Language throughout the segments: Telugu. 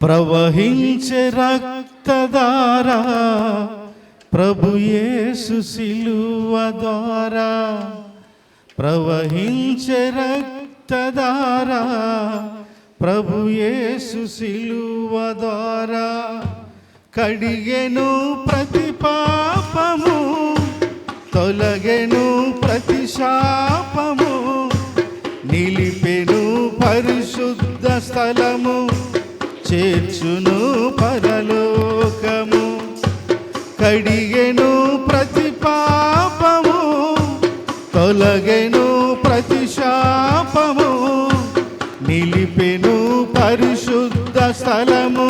ప్రవహించే రక్తధార ప్రభు యేసు సిలువ ద్వారా, ప్రవహించే రక్తధార ప్రభు యేసు సిలువ ద్వారా, కడిగెను ప్రతి పాపము, తొలగెను ప్రతి శాపము, నిలిపెను పరిశుద్ధ స్థలము, చేర్చును పరలోకము. కడిగెను ప్రతి పాపము, తొలగెను ప్రతి శాపము, నిలిపెను పరిశుద్ధ స్థలము,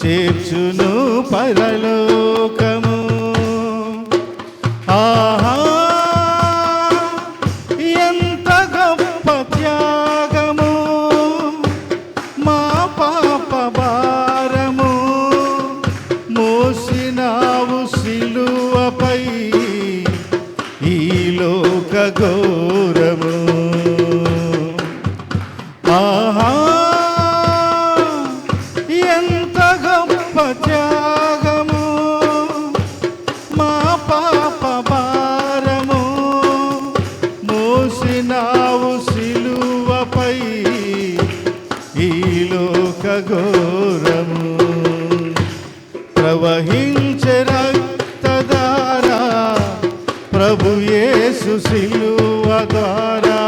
చేర్చును పరలోకము. ఆహా, ఎంత గొప్ప త్యాగము, మా పాప భారము మోసినావు సిలువపై, ఈ లోక ఘోరము. ఆహా, ఎంత గొప్ప త్యాగము, మా పాప భారము మోసినావు సిలువపై, ఈ లోక ఘోరము. ప్రవహించే రక్తధార ప్రభు యేసు సిలువ ద్వారా,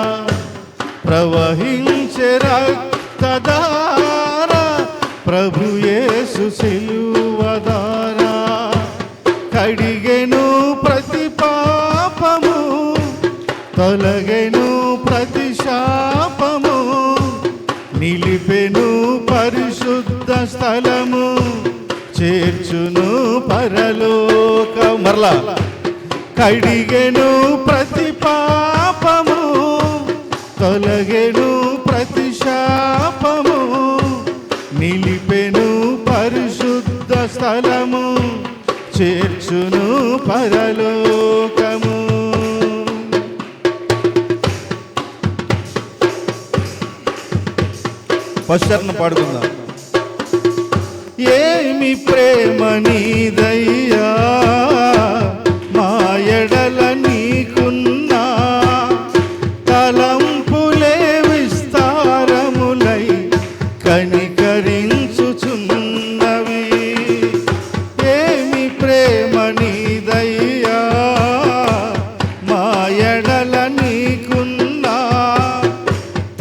ప్రవహించే రక్తధార ప్రభు యేసు సిలువ ద్వారా, కడిగెను ప్రతి పాపము, తొలగెను ప్రతి శాపము, నిలిపెను పరిశుద్ధ స్థలము, చేర్చును పరలోకము. మరలా కడిగెను ప్రతి పాపము, తొలగెను ప్రతి శాపము, నిలిపెను పరిశుద్ధ స్థలము, చేర్చును పరలోకము. పశ్చాత్తాపం పాడుకుందాం. ఏమి ప్రేమ నీదయ్యా, మా ఎడల నీకున్నా, తలంపులే విస్తారములై కనికరించుచున్నవి. ఏమి ప్రేమ నీదయ్యా, మా ఎడల నీకున్నా,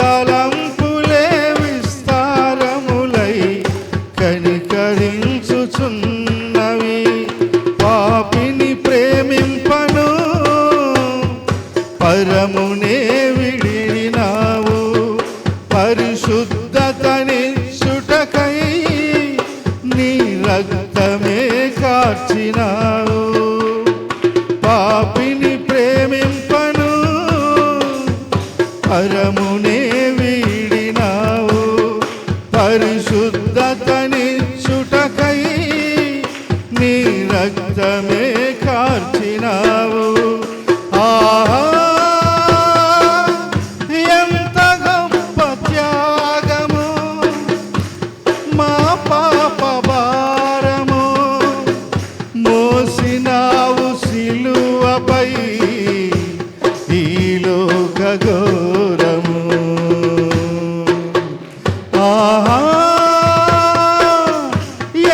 తలంపులే విస్తారములై కనికరించుచున్నవి. పాపిని ప్రేమింపను పరమునే విడినావు, పరిశుద్ధతనిచ్చుటకై నీ రక్తమే కార్చినావు. పాపిని ప్రేమింపను పరమునే వీడినావు, పరిశుద్ధతనిచ్చుటకై నీ రక్తమే కార్చినావు. ఆహా, ఎంత గొప్ప త్యాగము, మా పాప భారము మోసినావు సిలువపై, ఈ లోక ఘోరము. ఆహా,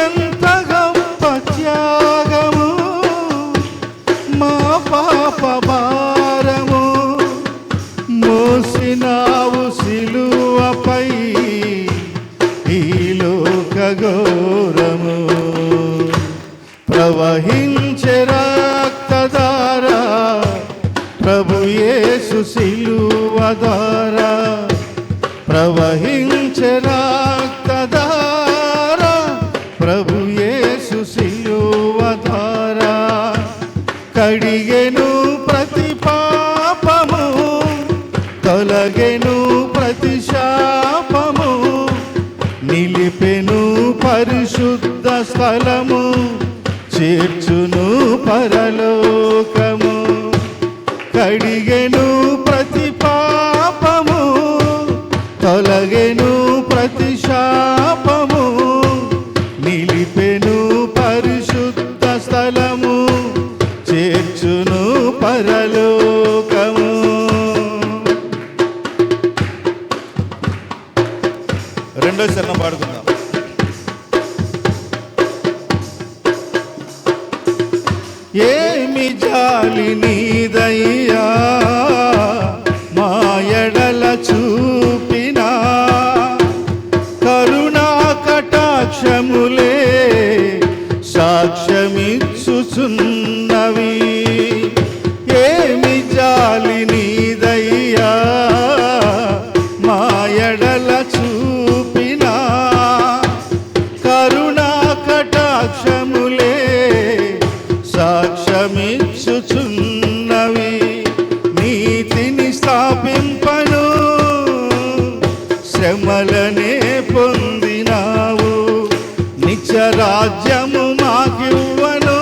ఎంత గొప్ప త్యాగము, మా పాప భారము మోసినావు సిలువపై, ఈ లోక ఘోరము. ప్రవహించే రక్తధార ప్రభు యేసు సిలువ ద్వారా, ప్రవహించే రక్తధార ప్రభు యేసు సిలువ ద్వారా, కడిగెను ప్రతి పాపము, తొలగెను ప్రతి శాపము, నిలిపెను పరిశుద్ధ స్థలము, చేర్చును పరలోకము. కడిగెను ప్రతి పాపము, తొలగెను ప్రతి శాపము, రెండో చరణం పాడుకుందాం. ఏమి జాలి నీదయ్యా మా ఎడల చూపినా, కరుణా కటాక్షములే సాక్ష్యమిచ్చుచున్నవి. ఏమి జాలి నీదయ్యా మా ఎడల చూపినా, కరుణా కటాక్షములే సాక్ష్యమిచ్చుచున్నవి. నీతిని స్థాపింపను శ్రమలనే పొందినావు, నిత్య రాజ్యము మాకివ్వను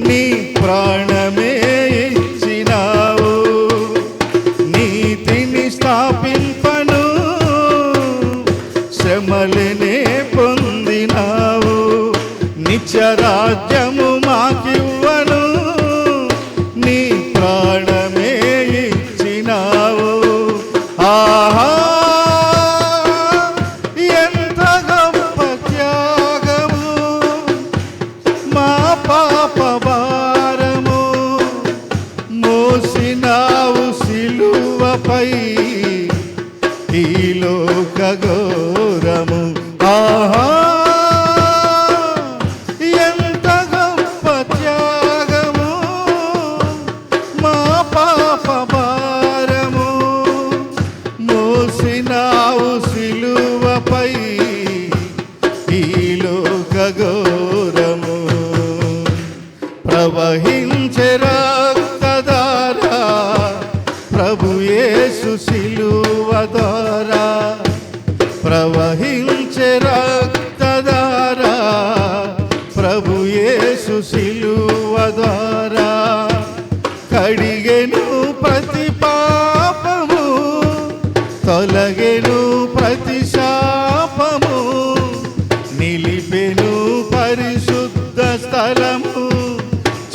నీ ప్రాణమే ఇచ్చినావు. నీతిని స్థాపింపను శ్రమలనే పొందినావు, నిత్య రాజ్యము మాకివ్వను నీ ప్రాణమే ఇచ్చినావు. ఆహా ఎంత గొప్ప త్యాగము, మా పాప భారము మోసినావు సిలువపై ఈ లోక ఘోరము. ఆహా ఎంత గొప్ప త్యాగము, మా పాప భారము మోసినావు సిలువపై ఈ లోక ఘోరము. ప్రవహించే రక్తధార ప్రభు యేసు సిలువ ద్వారా, ప్రవహించే రక్తధార ప్రభు యేసు సిలువ ద్వారా, కడిగెను ప్రతి పాపము, తొలగెను ప్రతి శాపము, నిలిపెను పరిశుద్ధ స్థలము,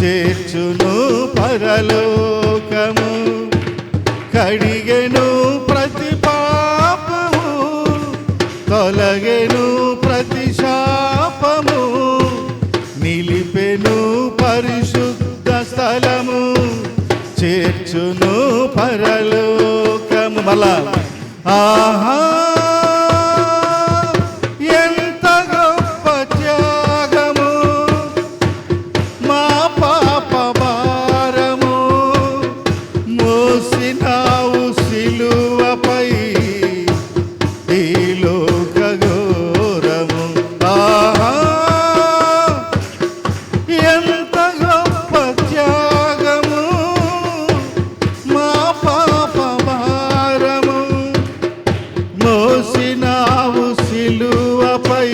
చేర్చును పరలోకము. కడిగెను ప్రతి పాపము, తొలగెను ప్రతి శాపము, నిలిపెను పరిశుద్ధ స్థలము, చేర్చును పరలోకము. మళ్ళా ఆహా ఎంత గొప్ప త్యాగము, మా పాప భారము మోసినావు సిలువపై ఈ లోక ఘోరము. ఆహా ఎంత గొప్ప త్యాగము, మా పాప భారము మోసినావు సిలువపై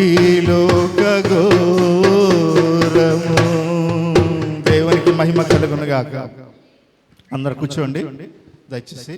ఈ లోక ఘోరము. దేవునికి మహిమ కలుగునుగాక. అందరు కూర్చోండి దయచేసి.